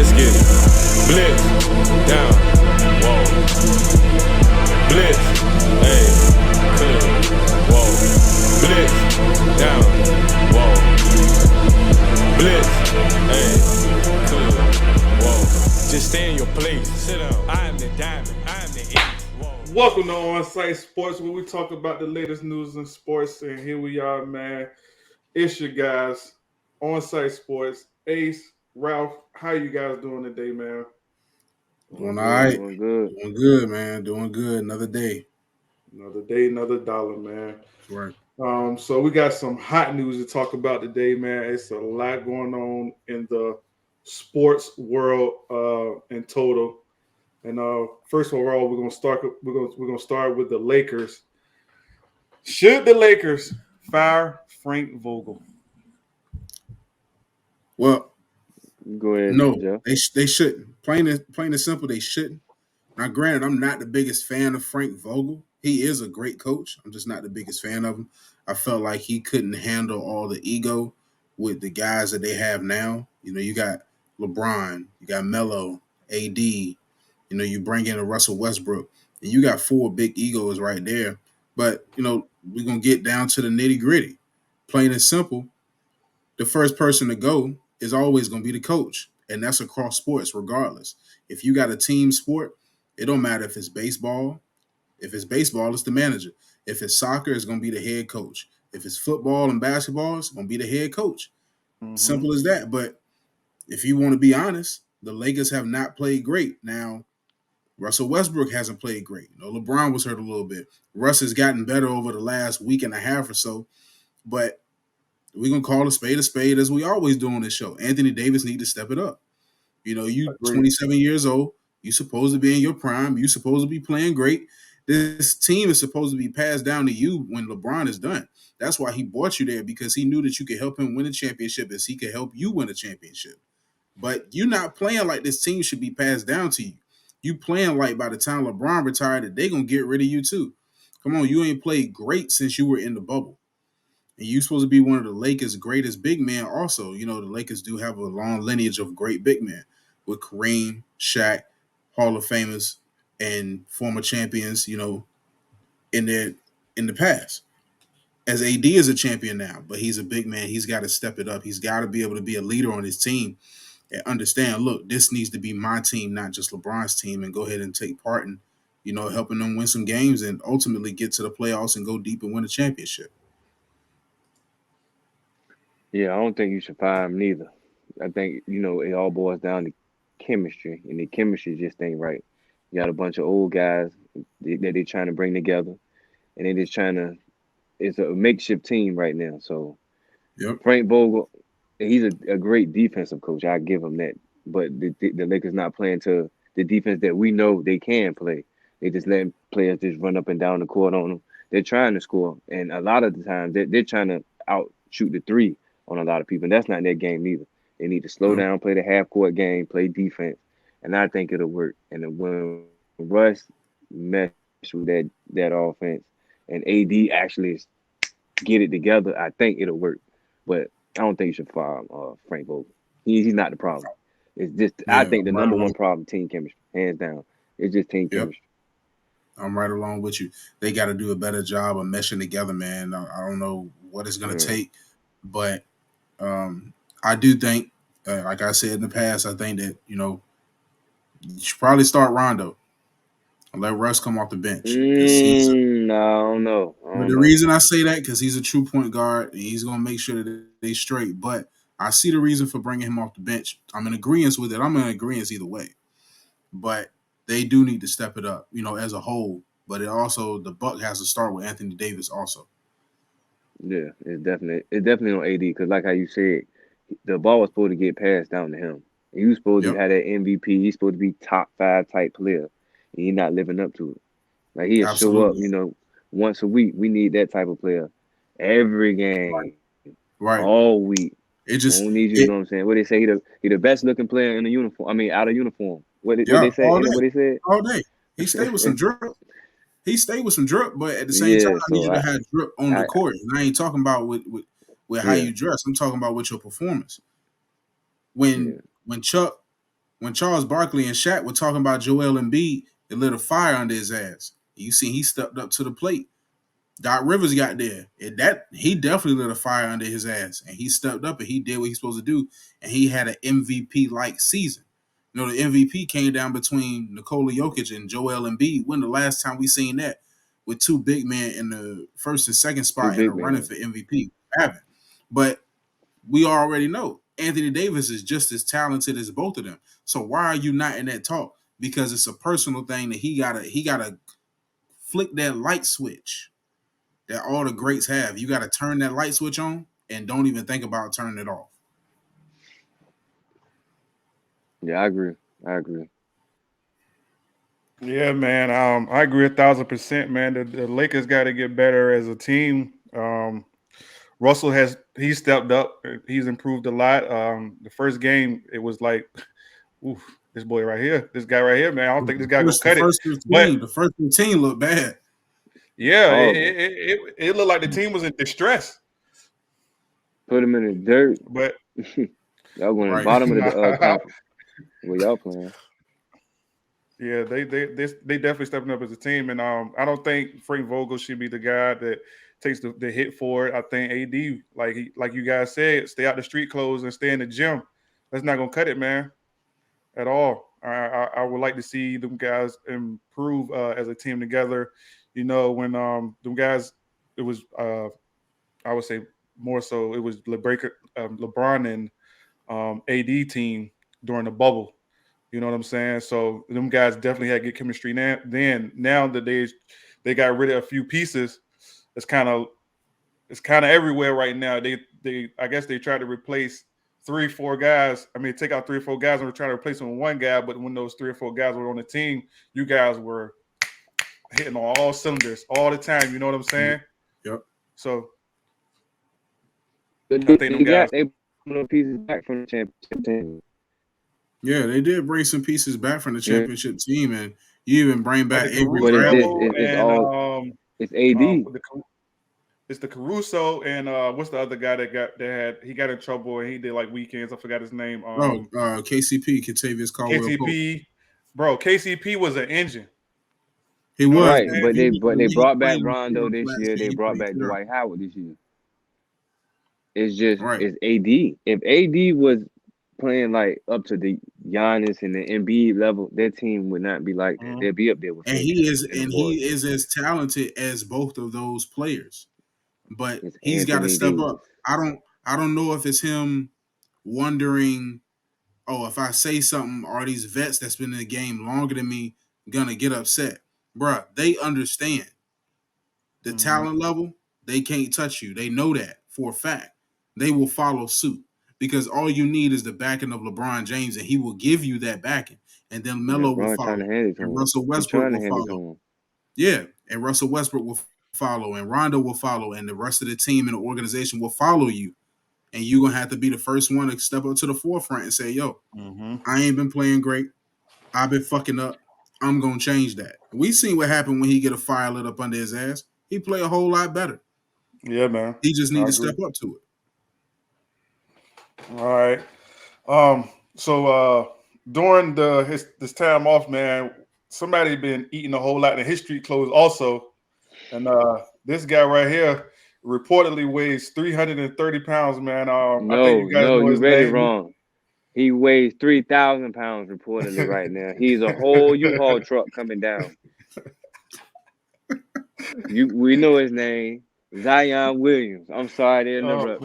Let's get it. Blitz, down, whoa. Blitz, hey, clear, whoa. Blitz, down, whoa. Blitz, hey, clear, whoa. Just stay in your place. Sit down. I am the diamond. I am the ace. Whoa. Welcome to On-Site Sports, where we talk about the latest news in sports. And here we are, man. It's your guys, On-Site Sports. Ace, Ralph, how you guys doing today, man? Doing all right. Doing good. Doing good, man. Doing good. Another day. Another day, another dollar, man. That's right. So we got some hot news to talk about today, man. It's a lot going on in the sports world in total. And first of all, we're gonna start with the Lakers. Should the Lakers fire Frank Vogel? Well, Go ahead. no, Jeff. they shouldn't. Plain and simple, they shouldn't. Now, granted, I'm not the biggest fan of Frank Vogel. He is a great coach. I'm just not the biggest fan of him. I felt like he couldn't handle all the ego with the guys that they have now. You know, you got LeBron, you got Melo, AD. You know, you bring in a Russell Westbrook, and you got four big egos right there. But, you know, we're going to get down to the nitty-gritty. Plain and simple, the first person to go is always going to be the coach, and that's across sports regardless. If you got a team sport, it don't matter if it's baseball. If it's baseball, it's the manager. If it's soccer, it's going to be the head coach. If it's football and basketball, it's going to be the head coach. Mm-hmm. Simple as that. But if you want to be honest, the Lakers have not played great. Now, Russell Westbrook hasn't played great. You know, LeBron was hurt a little bit. Russ has gotten better over the last week and a half or so. But we're going to call a spade as we always do on this show. Anthony Davis needs to step it up. You know, you 27 years old. You're supposed to be in your prime. You're supposed to be playing great. This team is supposed to be passed down to you when LeBron is done. That's why he brought you there, because he knew that you could help him win a championship as he could help you win a championship. But you're not playing like this team should be passed down to you. You playing like by the time LeBron retired that they're going to get rid of you too. Come on, you ain't played great since you were in the bubble. And you're supposed to be one of the Lakers' greatest big men also. You know, the Lakers do have a long lineage of great big men with Kareem, Shaq, Hall of Famers, and former champions, you know, in the past. As AD is a champion now, but he's a big man. He's got to step it up. He's got to be able to be a leader on his team and understand, look, this needs to be my team, not just LeBron's team, and go ahead and take part in, you know, helping them win some games and ultimately get to the playoffs and go deep and win a championship. Yeah, I don't think you should fire him neither. I think, you know, it all boils down to chemistry, and the chemistry just ain't right. You got a bunch of old guys that they're trying to bring together, and they're just trying to. It's a makeshift team right now. So, Yep. Frank Vogel, he's a great defensive coach. I give him that. But the Lakers not playing to the defense that we know they can play. They just letting players just run up and down the court on them. They're trying to score, and a lot of the times they're trying to outshoot the three on a lot of people. And that's not their game either. They need to slow down, play the half court game, play defense, and I think it'll work. And when Russ mesh with that offense, and AD actually get it together, I think it'll work. But I don't think you should fire Frank Vogel. He's not the problem. It's just I think the number one problem, team chemistry, hands down. It's just team chemistry. I'm right along with you. They got to do a better job of meshing together, man. I don't know what it's going to take, but I do think, like I said in the past, I think that, you know, you should probably start Rondo and let Russ come off the bench. No. The reason I say that, because he's a true point guard, and he's going to make sure that they straight. But I see the reason for bringing him off the bench. I'm in agreement with it. I'm in agreement either way. But they do need to step it up, you know, as a whole. But the buck has to start with Anthony Davis also. Yeah, it's definitely on AD, because like how you said, the ball was supposed to get passed down to him. He was supposed to have that MVP. He's supposed to be top 5 type player, and he's not living up to it. Like, he'll show up, you know, once a week. We need that type of player every game, right? All week. It just don't need you. You know what I'm saying? What they say? He the best looking player in the uniform. I mean, out of uniform. What they say? All day. What they said? All day. He stayed with some drip. But at the same time, I need you to have drip on the court. And I ain't talking about with how you dress. I'm talking about with your performance. When Chuck when Charles Barkley and Shaq were talking about Joel Embiid, it lit a fire under his ass. You see, he stepped up to the plate. Doc Rivers got there. He definitely lit a fire under his ass, and he stepped up and he did what he's supposed to do, and he had an MVP-like season. You know, the MVP came down between Nikola Jokic and Joel Embiid. When the last time we seen that with two big men in the first and second spot in the running for MVP? Haven't. But we already know Anthony Davis is just as talented as both of them. So why are you not in that talk? Because it's a personal thing that he gotta flick that light switch that all the greats have. You got to turn that light switch on and don't even think about turning it off. Yeah, I agree. Yeah, man. I agree 1,000%, man. The Lakers got to get better as a team. Russell he stepped up. He's improved a lot. The first game, it was like, oof, this boy right here, this guy right here, man. I don't think this guy gonna cut it. The first 15 looked bad. Yeah, it looked like the team was in distress. Put him in the dirt. But y'all going to the bottom of the conference. Where y'all playing? Yeah, they definitely stepping up as a team, and I don't think Frank Vogel should be the guy that takes the hit for it. I think AD, like you guys said, stay out the street clothes and stay in the gym. That's not gonna cut it, man, at all. I would like to see them guys improve as a team together. You know, when them guys, it was I would say more so it was LeBron and AD team during the bubble. You know what I'm saying? So them guys definitely had good chemistry now that they got rid of a few pieces. It's kind of everywhere right now. I guess they tried to replace 3 or 4 guys. I mean, take out 3 or 4 guys and we're trying to replace them with one guy. But when those 3 or 4 guys were on the team, you guys were hitting on all cylinders all the time. You know what I'm saying? Yep. So they put pieces back from the championship team. Yeah, they did bring some pieces back from the championship team, and you even bring back Avery Bradley. It's AD. It's the Caruso and what's the other guy he got in trouble and he did like weekends. I forgot his name. KCP, Kentavious Caldwell. KCP, bro. KCP was an engine. He was right, but they brought back Rondo this year. They brought back Dwight Howard this year. It's just it's AD. If AD was playing like up to the Giannis and the Embiid level, their team would not be like that. They'd be up there with. And he is as talented as both of those players, but he's got to step up. I don't know if it's him wondering, if I say something, are these vets that's been in the game longer than me gonna get upset? Bruh, they understand the talent level. They can't touch you. They know that for a fact. They will follow suit. Because all you need is the backing of LeBron James, and he will give you that backing. And then Melo will follow. And Russell Westbrook will follow. Yeah, and Russell Westbrook will follow, and Rondo will follow, and the rest of the team and the organization will follow you. And you're going to have to be the first one to step up to the forefront and say, yo, I ain't been playing great. I've been fucking up. I'm going to change that. We seen what happened when he get a fire lit up under his ass. He play a whole lot better. Yeah, man. He just need to step up to it. All right. So during this time off, man, somebody been eating a whole lot in his street clothes also. And this guy right here reportedly weighs 330 pounds, man. I think you read it wrong. He weighs 3,000 pounds reportedly right now. He's a whole U-Haul truck coming down. We know his name. Zion Williams. I'm sorry to interrupt.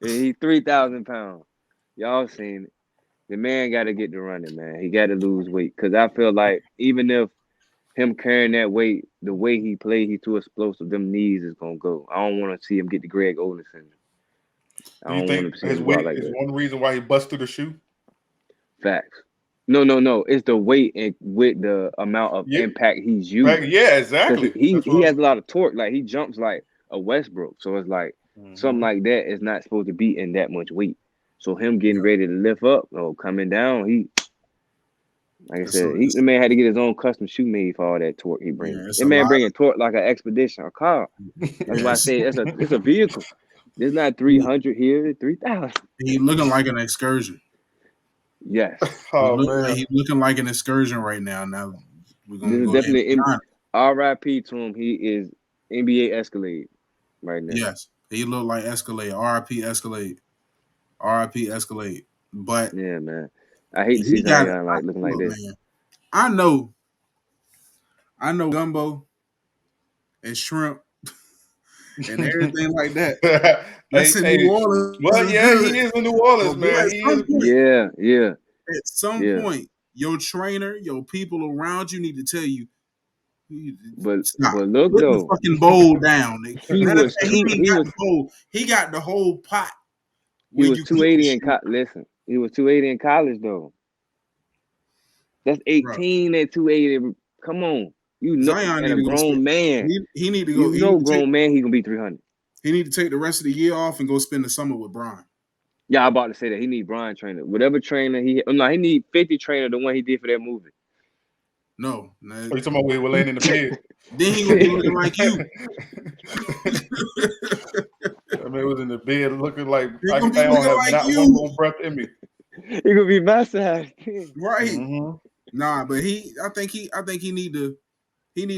He's 3,000 pounds. Y'all seen it. The man got to get to running, man. He got to lose weight. Because I feel like even if him carrying that weight, the way he played, he's too explosive, them knees is going to go. I don't want to see him get the Greg Oden syndrome. Do you think his weight is one reason why he bust through the shoe? Facts. No. It's the weight and with the amount of impact he's using. Yeah, exactly. He has a lot of torque. Like, he jumps like a Westbrook. So it's like something like that is not supposed to be in that much weight. So him getting ready to lift up or coming down, the man had to get his own custom shoe made for all that torque he brings. That man bringing torque like an expedition, a car. That's why I say it's a vehicle. There's not 300 here, 3,000. He looking like an excursion. Yes. Oh He's looking like an excursion right now. Now we're This gonna is go ahead. definitely And RIP to him. He is NBA Escalade right now. yes, he looked like Escalade. RIP Escalade. RIP Escalade. But Yeah, man. I hate to see he got Zion like looking like this. man. I know gumbo and shrimp and everything like that. That's in New Orleans. Well, yeah, he is in New Orleans, man. He is. Yeah. At some point, your trainer, your people around you need to tell you, But stop. look Put the though, fucking bowl down. he Matter of was fact, two. he ain't got the bowl. He got the whole pot. He Where was you keep the 280 in shrimp. listen. He was 280 in college though. That's 18 at 280. Come on, you know, Zion and need a to go grown spend. man. He need to go. You know, grown man, he gonna be 300. He need to take the rest of the year off and go spend the summer with Brian. Yeah, I'm about to say that he need Brian trainer. Whatever trainer he need 50 trainer, the one he did for that movie. No. Are you talking about we were laying in the bed? Then he gonna be looking like you. I mean, it was in the bed looking like He I gonna don't be looking have like not you. one more breath in me. He gonna be my size. Right. Mm-hmm. Nah, but I think he need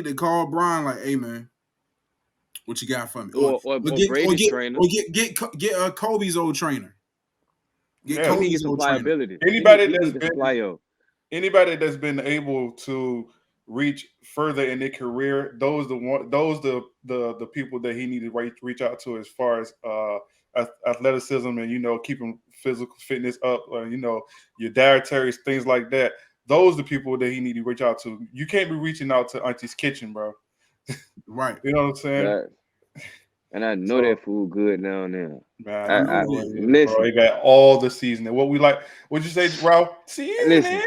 to call Brian like, hey man, what you got for me? Or Brady's trainer. Or get Kobe's old trainer. Get Yeah. He Kobe's get some old trainer. pliability. Anybody that's been able to reach further in their career, those the people that he needed to reach out to as far as athleticism and keeping physical fitness up, your dietaries, things like that. Those are the people that he need to reach out to. You can't be reaching out to Auntie's kitchen, bro. Right. You know what I'm saying? And I know that food good now and then. Man, listen, bro, he got all the seasoning. What we like? What'd you say, Ralph? Seasoning.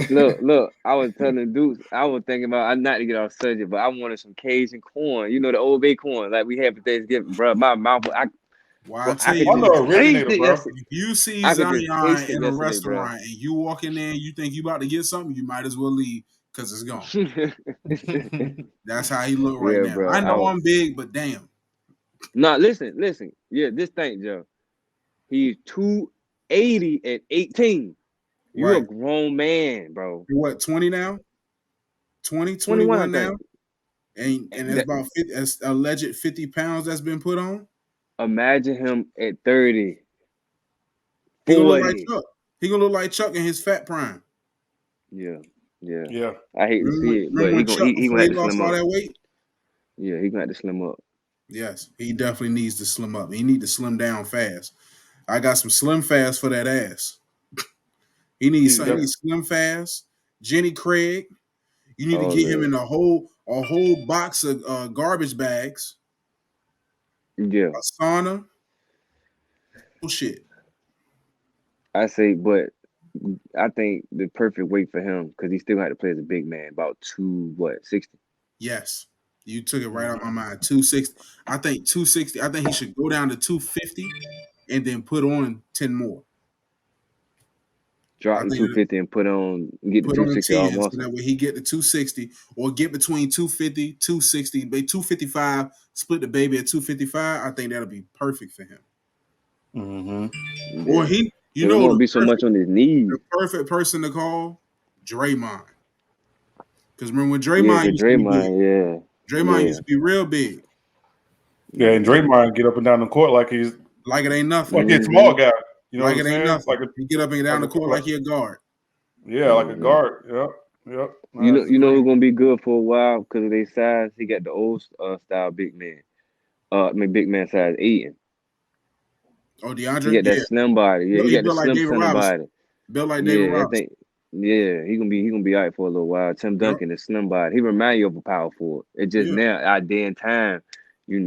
Look. I was telling Dukes, I was thinking about not to get off subject, but I wanted some Cajun corn. You know the Old Bay corn like we had for Thanksgiving, bro. My mouth, I'm the originator, bro. If you see Zion in a restaurant and you walk in there and you think you about to get something, you might as well leave because it's gone. That's how he look right now. Bro, I know I'm big, but damn. No, listen. Yeah, this thing, Joe. He's 280 at 18. You're a grown man, bro. You're what, 20 now? 21 now? And it's about 50, that's alleged 50 pounds that's been put on? Imagine him at 30. He gonna look like Chuck. He gonna look like Chuck in his fat prime. Yeah. I hate to see it, but he gonna have to slim up. That weight? Yeah, he gonna have to slim up. Yes, he definitely needs to slim up. He need to slim down fast. I got some slim fast for that ass. He needs slim fast. Jenny Craig. You need to get him in a whole box of garbage bags. Yeah. A sauna. Bullshit. I say, but I think the perfect weight for him, because he still had to play as a big man, about 60? Yes. You took it right out my mind. 260. I think 260. I think he should go down to 250 and then put on 10 more. Drop the 250 and get the 260 all muscle. So that way he get the 260 or get between 250, 260, 255, split the baby at 255. I think that'll be perfect for him. Mm-hmm. Or there won't be so much on his knees. The perfect person to call, Draymond. Because remember when Draymond used to be big? Draymond used to be real big. Yeah, and Draymond get up and down the court like it ain't nothing. Like he's a small guy. You know like what it ain't saying? nothing. He get up and down the court like he a guard. Yeah, like a guard. Yep. You know who's gonna be good for a while because of their size. He got the old style big man. Big man size Aiden. Oh, DeAndre. He got that slim body. Yeah, he got the slim center body. Built like David Robinson. He gonna be all right for a little while. Tim Duncan is slim body. He remind you of a power forward. It's just now our day and time, he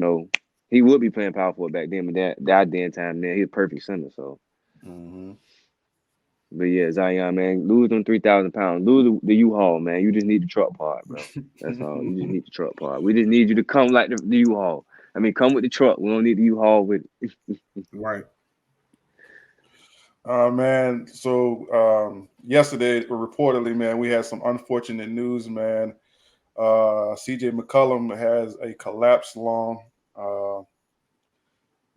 would be playing power forward back then, but that day and time now he's a perfect center. So, But yeah, Zion, man, lose them 3,000 pounds. Lose the U-Haul, man. You just need the truck part, bro. That's all. You just need the truck part. We just need you to come like the U-Haul. I mean, come with the truck. We don't need the U-Haul with it. Right. Man. So yesterday, reportedly, man, we had some unfortunate news, man. CJ McCollum has a collapsed lung.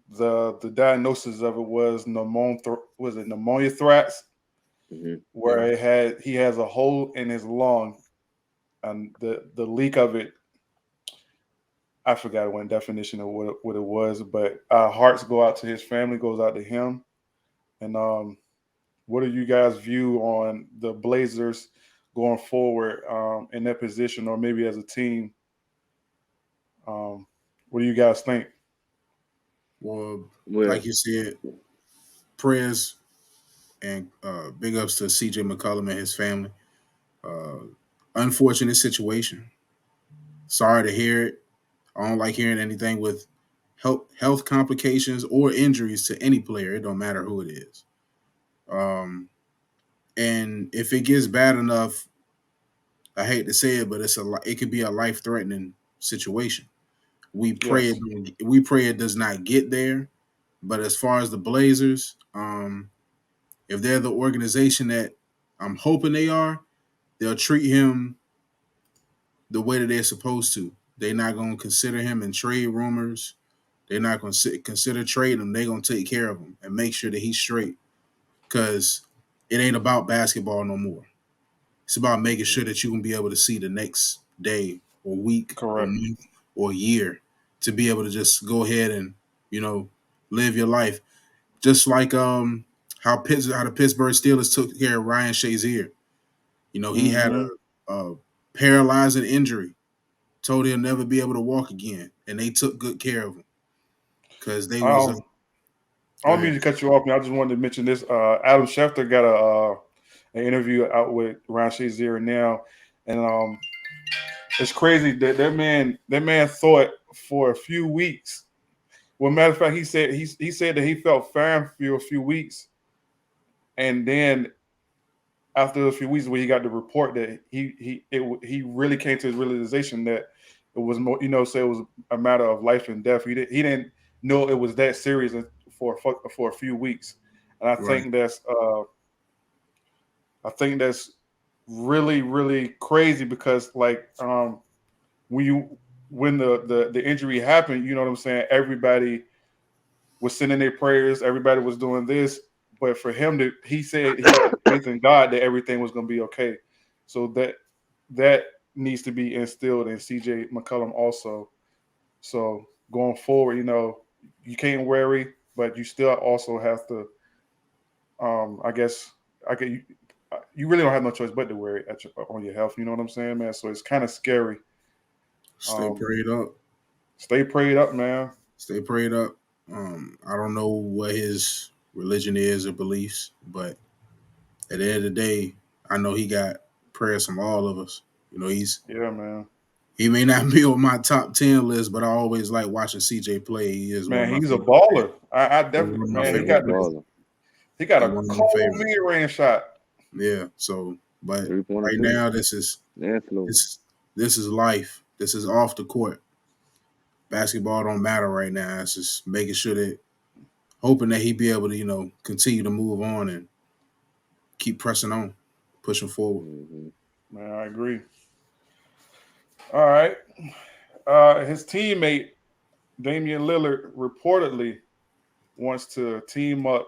The diagnosis of it was pneumothorax. where he has a hole in his lung, and the leak of it. I forgot one definition of what it was, but our hearts go out to his family, goes out to him. And what do you guys view on the Blazers going forward in that position, or maybe as a team? What do you guys think? Well, Well, like you said, prayers and big ups to CJ McCollum and his family. Unfortunate situation. Sorry to hear it. I don't like hearing anything with health complications or injuries to any player. It don't matter who it is. And if it gets bad enough, I hate to say it, but it could be a life threatening situation. We pray Yes, it does not get there. But as far as the Blazers, if they're the organization that I'm hoping they are, they'll treat him the way that they're supposed to. They're not going to consider him in trade rumors. They're not going to consider trading him. They're going to take care of him and make sure that he's straight, because it ain't about basketball no more. It's about making sure that you can be able to see the next day or week or correct. month or year to be able to just go ahead and, live your life. Just like how the Pittsburgh Steelers took care of Ryan Shazier. He had Hmm. a paralyzing injury, told he'll never be able to walk again, and they took good care of him because they was. I Go don't mean ahead. to cut you off, man. I just wanted to mention this. Adam Schefter got an interview out with Ryan Shazier now, and it's crazy that that man thought for a few weeks. Well, matter of fact, he said that he felt fine for a few weeks, and then after a few weeks, when he got the report that he really came to his realization that it was more, so it was a matter of life and death. He didn't know it was that serious for a few weeks, and Right. I think that's really really crazy because like when the injury happened, you know what I'm saying, everybody was sending their prayers, everybody was doing this, but for him he said he had faith in God that everything was going to be okay. So that needs to be instilled in CJ McCollum also. So going forward, you can't worry, but you still also have to. I guess I could. You really don't have no choice but to worry on your health. You know what I'm saying, man? So it's kind of scary. Stay Um, prayed up. Stay prayed up, man. Stay prayed up. I don't know what his religion is or beliefs, but at the end of the day, I know he got prayers from all of us. Yeah, man. He may not be on my top 10 list, but I always like watching CJ play. He is one of Man, my he's a favorite players. baller. I He's definitely, one of my man. yeah, He he favorite got players. balling. He's a one of my cold favorites. mid range shot. Yeah. So, but 3 pointer right too. now, this is Airflow. this is life. This is off the court. Basketball don't matter right now. It's just making sure that, hoping that he be able to, continue to move on and keep pressing on, pushing forward. Hmm. Man, I agree. All right. His teammate Damian Lillard reportedly wants to team up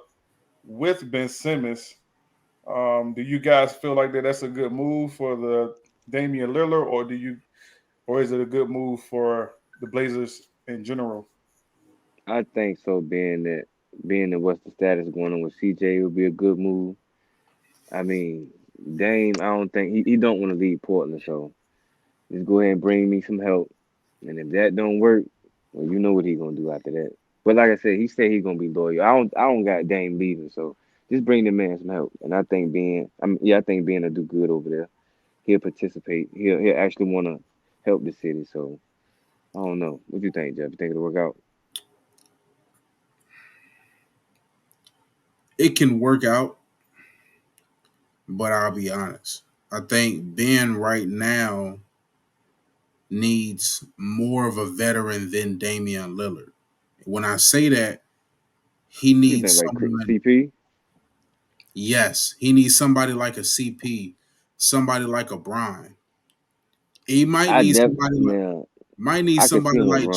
with Ben Simmons. Do you guys feel like that's a good move for the Damian Lillard, or is it a good move for the Blazers in general? I think so. Being that what's the status going on with CJ would be a good move. I mean, Dame, I don't think he don't want to leave Portland, so just go ahead and bring me some help. And if that don't work, well, you know what he gonna do after that. But like I said, he said he gonna be loyal. I don't got Dame leaving, so just bring the man some help. And I think I think Ben will do good over there. He'll participate. He'll actually want to help the city. So I don't know. What you think, Jeff? You think it'll work out? It can work out, but I'll be honest. I think Ben right now needs more of a veteran than Damian Lillard. When I say that, he You think needs like someone. CP? Yes, he needs somebody like a CP, somebody like a Brian. He Now might need I can see somebody him with like Ron.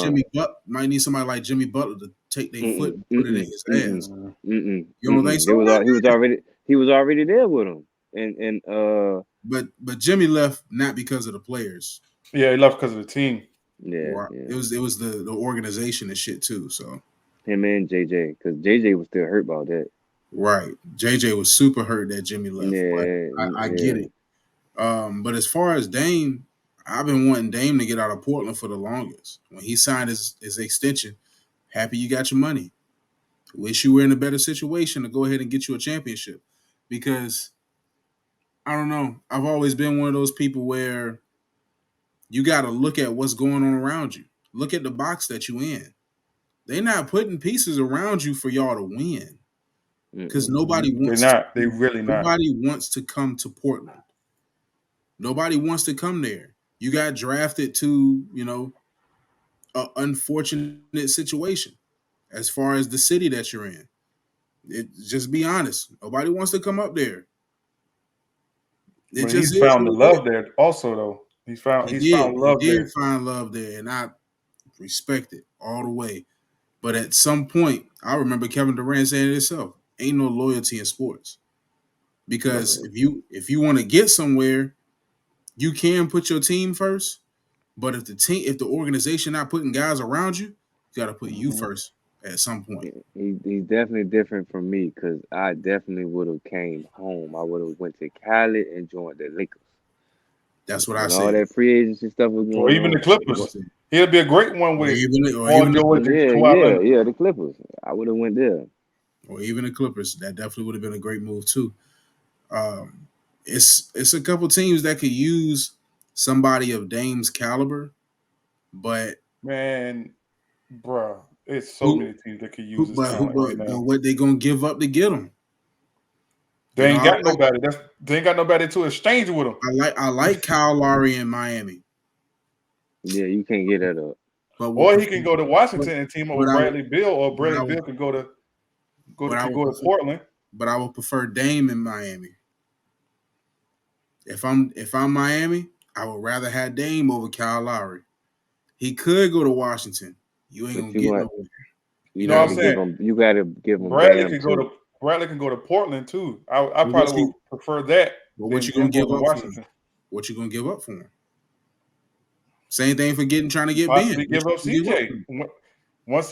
Jimmy Butler to take their foot Mm-mm, and put it in mm-mm, his ass. mm-mm, Mm, mm-mm, You don't think mm-mm. so, He was goddamn? already. he was already there with him. And But Jimmy left not because of the players. Yeah, he left because of the team. yeah, It was the organization and shit too. So him and JJ, because JJ was still hurt about that. right, JJ was super hurt that Jimmy left. Yeah, But I get it. But as far as Dame, I've been wanting Dame to get out of Portland for the longest. When he signed his extension, happy you got your money. Wish you were in a better situation to go ahead and get you a championship. Because I don't know. I've always been one of those people where you got to look at what's going on around you. Look at the box that you in. They're not putting pieces around you for y'all to win. Because nobody wants They're not. They really not. Nobody wants to come to Portland. Nobody wants to come there. You got drafted to, an unfortunate situation as far as the city that you're in. Just be honest. Nobody wants to come up there. He's found the love there also, though. He's found love there. He did find love there, and I respect it all the way. But at some point, I remember Kevin Durant saying it himself, ain't no loyalty in sports. Because if you want to get somewhere, you can put your team first. But if the organization not putting guys around you, you got to put you first at some point. He's definitely different from me because I definitely would have came home. I would have went to Cali and joined the Lakers. That's what I said. said. All that free agency stuff was going on. Or even the Clippers. He'll be a great one with the Clippers. I would have went there. Or even the Clippers. That definitely would have been a great move too. It's a couple teams that could use somebody of Dame's caliber, but man, bruh, it's so many teams that could use this talent right now. But what they gonna give up to get him? They ain't got nobody. They ain't got nobody to exchange with him. I like Kyle Lowry in Miami. Yeah, you can't get that up. Or he can go to Washington and team up with Bradley Beal, or Bradley Beal can go to Portland. But I would prefer Dame in Miami. If I'm Miami, I would rather have Dame over Kyle Lowry. He could go to Washington. You ain't gonna get nowhere. You know what I'm saying? You got to give him. Bradley can go to Portland too. I probably would prefer that. But what you gonna give up for him? What you gonna give up for him? Same thing for trying to get Ben. Give up CJ. Once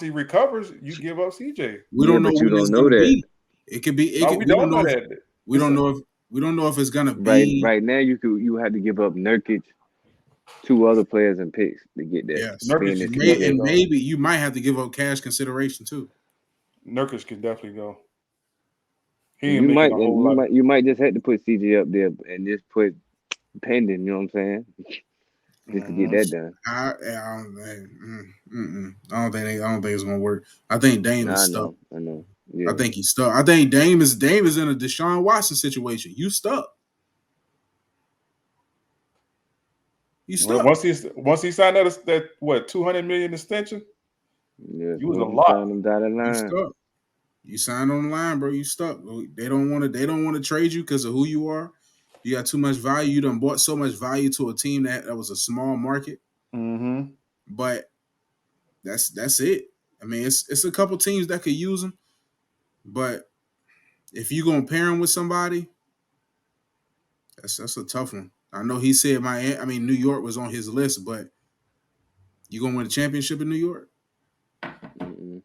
he recovers, you give up CJ. We don't know what it's gonna be. It could be. We don't know that. We don't know if. We don't know if it's gonna be right now. You had to give up Nurkic, 2 other players and picks to get that. Yes, Nurkic, and maybe you might have to give up cash consideration too. Nurkic can definitely go. You might just have to put CJ up there and just put pending. You know what I'm saying? Just to get that done. I don't think it's gonna work. I think Dame is stuck. I know. Yeah. I think he's stuck. I think Dame is in a Deshaun Watson situation. You stuck. You stuck. Once he signed that $200 million extension, he was a lot. You stuck. You signed on the line, bro. You stuck. They don't want to trade you because of who you are. You got too much value. You done bought so much value to a team that was a small market. Mm-hmm. But that's it. I mean, it's a couple teams that could use him. But if you're gonna pair him with somebody, that's a tough one. I know he said New York was on his list, but you gonna win a championship in New York? Mm-hmm.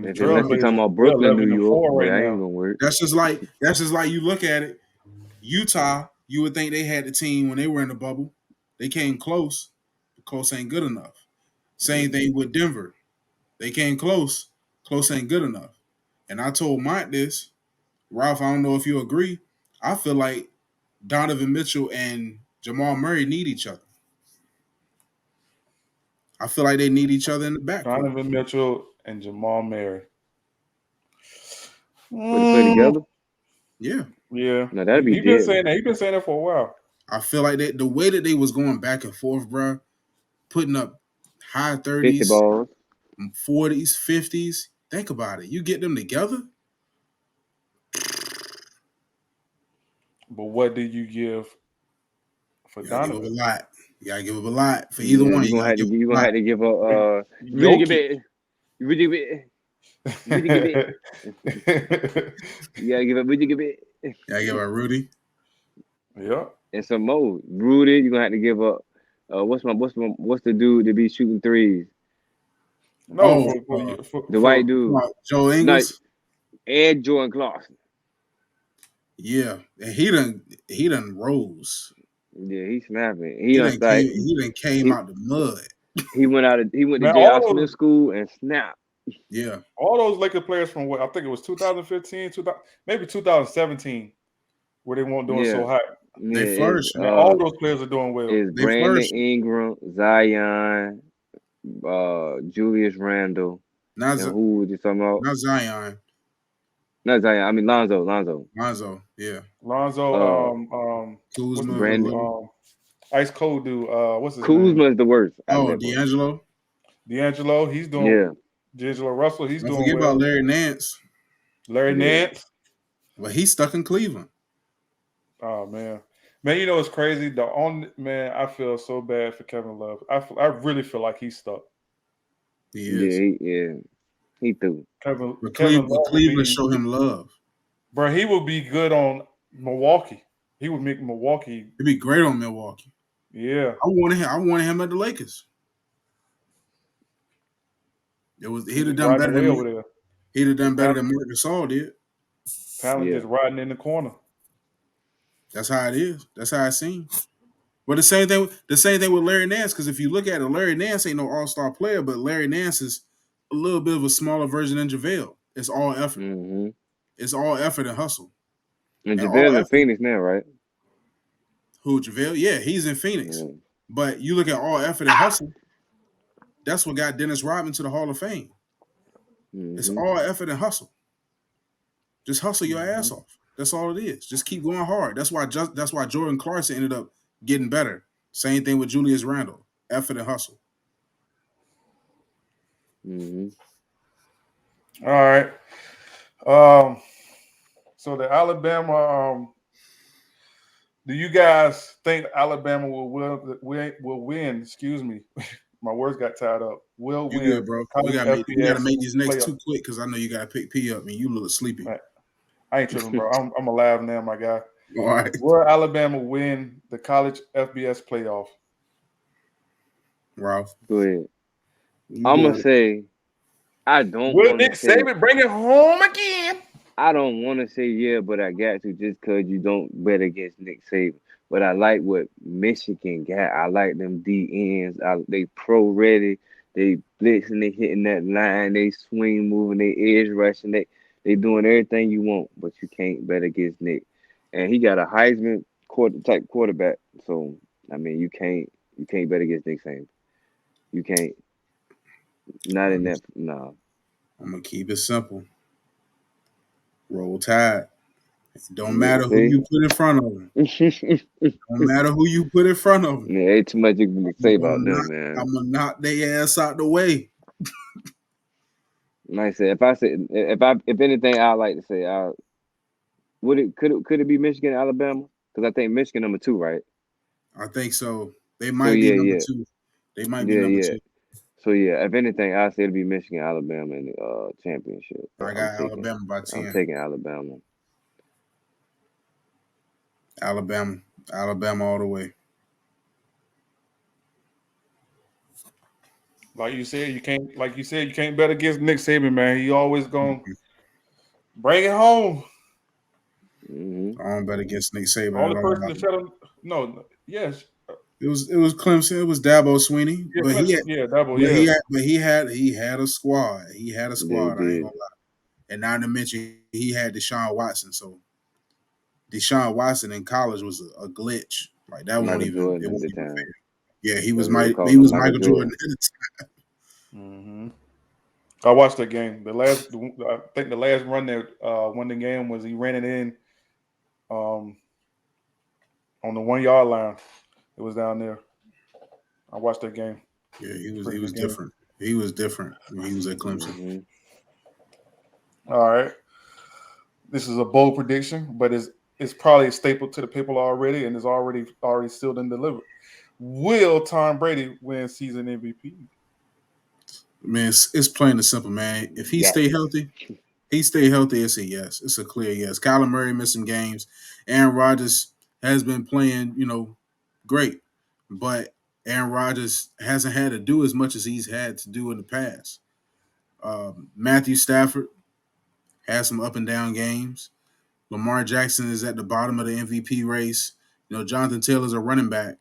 If you're talking about Brooklyn, New York, that ain't gonna work. That's just like you look at it. Utah, you would think they had the team when they were in the bubble. They came close. The close ain't good enough. Same thing with Denver. They came close. Close ain't good enough. And I told Mike this. Ralph, I don't know if you agree. I feel like Donovan Mitchell and Jamal Murray need each other. I feel like they need each other in the back. Donovan Mitchell and Jamal Murray. Would they play together? Yeah. Yeah. No, that'd be He's been saying that. He's been saying that for a while. I feel like the way that they was going back and forth, bro, putting up high 30s, 50 balls. 40s, 50s. Think about it. You get them together. But what do you give for Donovan? Give up a lot. You gotta give up a lot for either one. You're gonna have to give up. Would you give it? You gotta give it. Would you give it? Yeah, I give out Rudy. Yeah. And some more. Rudy, you're gonna have to give up. What's the dude that be shooting threes? No, Oh, The white dude. Joe No, Ingles. and Jordan Clarkson. Yeah, and he done rose. Yeah, he's snapping. He done came out the mud. He went Man, to J.R. Smith school and snapped. Yeah, all those Laker players from what I think it was 2015, maybe 2017, where they weren't doing so hot. they flourish. Man, all those players are doing well. It's They Brandon flourish. Ingram, Zion, Julius Randle. Not And who was you talking about? not Zion. Not Zion. I mean Lonzo. Lonzo. Yeah. Lonzo, Kuzma. Brandon. Ice Cold dude. What's his Kuzma name? is the worst. Oh, D'Angelo. D'Angelo, he's doing. Yeah. D'Angelo Russell, he's Don't doing forget well. about Larry Nance. Larry Nance. But he's stuck in Cleveland. Oh man, you know it's crazy. The only man I feel so bad for Kevin Love. I really feel like he's stuck. He is. Yeah. He threw. But Kevin Love Cleveland show him love. Bro, he would be good on Milwaukee. He would make Milwaukee. He'd be great on Milwaukee. Yeah, I wanted him at the Lakers. He'd have done better over there. He'd have done better than Marc Gasol did. Talent just riding in the corner. That's how it is. That's how it seems. But the same thing with Larry Nance, because if you look at it, Larry Nance ain't no all-star player, but Larry Nance is a little bit of a smaller version than JaVale. It's all effort. Mm-hmm. It's all effort and hustle. And JaVale's in Phoenix now, right? Who, JaVale? Yeah, he's in Phoenix. Yeah. But you look at all effort and hustle, that's what got Dennis Rodman to the Hall of Fame. Mm-hmm. It's all effort and hustle. Just hustle your ass off. That's all it is. Just keep going hard. That's why Jordan Clarkson ended up getting better. Same thing with Julius Randle. Effort and hustle. Mm-hmm. All right. So the Alabama. Do you guys think Alabama will win? Excuse me, my words got tied up. Will You win, good, bro? We gotta make these next two quick because I know you gotta pick P up and you look sleepy. Right. I ain't tripping, bro. I'm alive now, my guy. All right. Will Alabama win the college FBS playoff? Ralph, go ahead. I'm gonna say I don't. Will Nick Saban bring it home again? I don't want to say yeah, but I got to just because you don't bet against Nick Saban. But I like what Michigan got. I like them D ends. They pro ready. They blitzing. They hitting that line. They swing moving. They edge rushing. They doing everything you want, but you can't bet against Nick. And he got a Heisman type quarterback. So I mean, you can't bet against Nick Saban. You can't. Not in that. No. I'm gonna keep it simple. Roll Tide. Don't matter who you put in front of them. Don't matter who you put in front of them. Yeah, ain't too much you can say about them, man. I'm gonna knock their ass out the way. Like I said, if anything, I like to say, could it be Michigan, Alabama? Because I think Michigan number 2, right? I think so. They might be number 2. They might be number 2. So yeah, if anything, I say it'll be Michigan, Alabama in the championship. I got Alabama by 10. I'm taking Alabama. Alabama all the way. Like you said, you can't bet against Nick Saban, man. He always gonna bring it home. Mm-hmm. I don't bet against Nick Saban. The only person to shut him. No, yes. It was Clemson. It was Dabo Swinney. Yeah, but he had a squad. He had a squad. I ain't gonna lie. And not to mention he had Deshaun Watson. So Deshaun Watson in college was a glitch. Like that won't even. It won't even fair. Yeah, he was Michael Jordan at the time. Mm-hmm. I watched that game. I think the last run that won the game was he ran it in on the 1 yard line. It was down there. I watched that game. Yeah, he was different. He was different when he was at Clemson. Mm-hmm. All right. This is a bold prediction, but it's probably a staple to the people already, and is already sealed and delivered. Will Tom Brady win season MVP? Man, it's plain and simple, man. If he Yes. stay healthy, it's a yes. It's a clear yes. Kyler Murray missed some games. Aaron Rodgers has been playing, great. But Aaron Rodgers hasn't had to do as much as he's had to do in the past. Matthew Stafford has some up and down games. Lamar Jackson is at the bottom of the MVP race. Jonathan Taylor's a running back.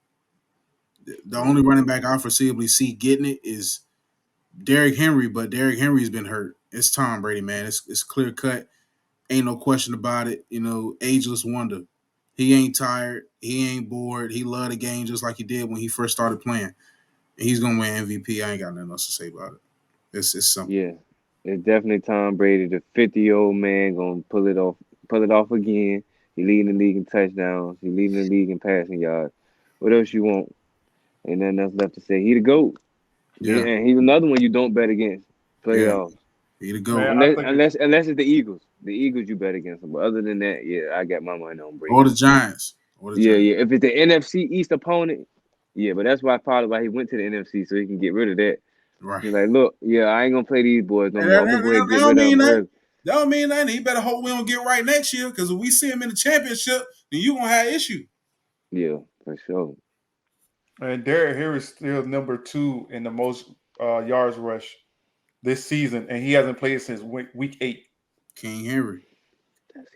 The only running back I foreseeably see getting it is Derrick Henry, but Derrick Henry's been hurt. It's Tom Brady, man. It's clear cut. Ain't no question about it. Ageless wonder. He ain't tired. He ain't bored. He loved the game just like he did when he first started playing. And he's gonna win MVP. I ain't got nothing else to say about it. It's simple. Yeah. It's definitely Tom Brady, the 50-year-old man, gonna pull it off again. He leading the league in touchdowns. He leading the league in passing yards. What else you want? Ain't nothing else left to say. He the GOAT. Yeah. And he's another one you don't bet against. Playoffs. He the GOAT. Man, Unless it's the Eagles. The Eagles you bet against them. But other than that, yeah, I got my money on Brady. Or the Giants. Yeah. If it's the NFC East opponent, yeah, but that's probably why he went to the NFC, so he can get rid of that. Right. He's like, look, yeah, I ain't gonna play these boys no more. I'm gonna go ahead and get rid of them early. That don't mean nothing. He better hope we don't get right next year, because if we see him in the championship, then you gonna have issue. Yeah, for sure. And Derrick Henry is still number 2 in the most yards rush this season, and he hasn't played since week 8. King Henry. That's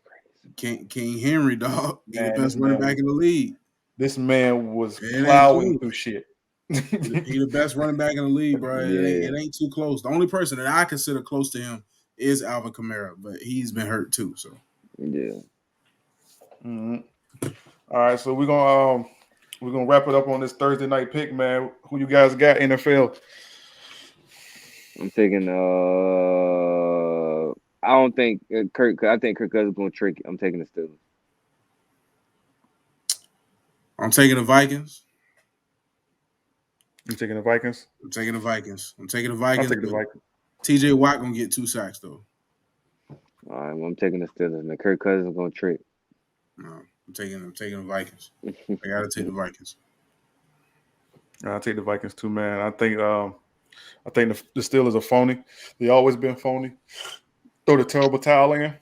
crazy. King Henry, dog. He's the Man, best running back in the league. This man was plowing through shit. He's the best running back in the league, bro. Yeah. It ain't too close. The only person that I consider close to him is Alvin Kamara, but he's been hurt too. So Yeah. Mm-hmm. All right, so we're gonna wrap it up on this Thursday night pick, man. Who you guys got NFL? I'm taking I don't think Kirk. I think Kirk Cousins is gonna trick it. I'm taking the Steelers. I'm taking the Vikings. You taking the Vikings? I'm taking the Vikings. I'm taking the Vikings. TJ Watt gonna get 2 sacks though. All right, well, I'm taking the Steelers. And Kirk Cousins is gonna trick. No, I'm taking the Vikings. I gotta take the Vikings. I'll take the Vikings too, man. I think the Steelers are phony. They always been phony. Throw the terrible towel in.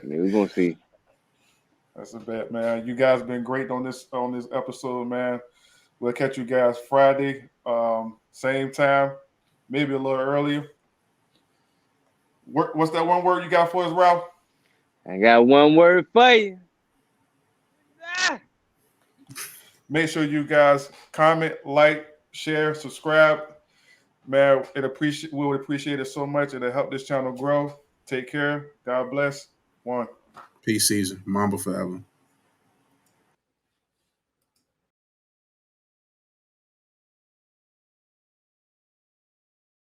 We're gonna see. That's a bet, man. You guys been great on this episode, man. We'll catch you guys Friday, same time, maybe a little earlier. What's that one word you got for us, Ralph? I got one word for you. Make sure you guys comment, like, share, subscribe. Man, we would appreciate it so much. It'll help this channel grow. Take care. God bless. One. Peace season. Mamba forever.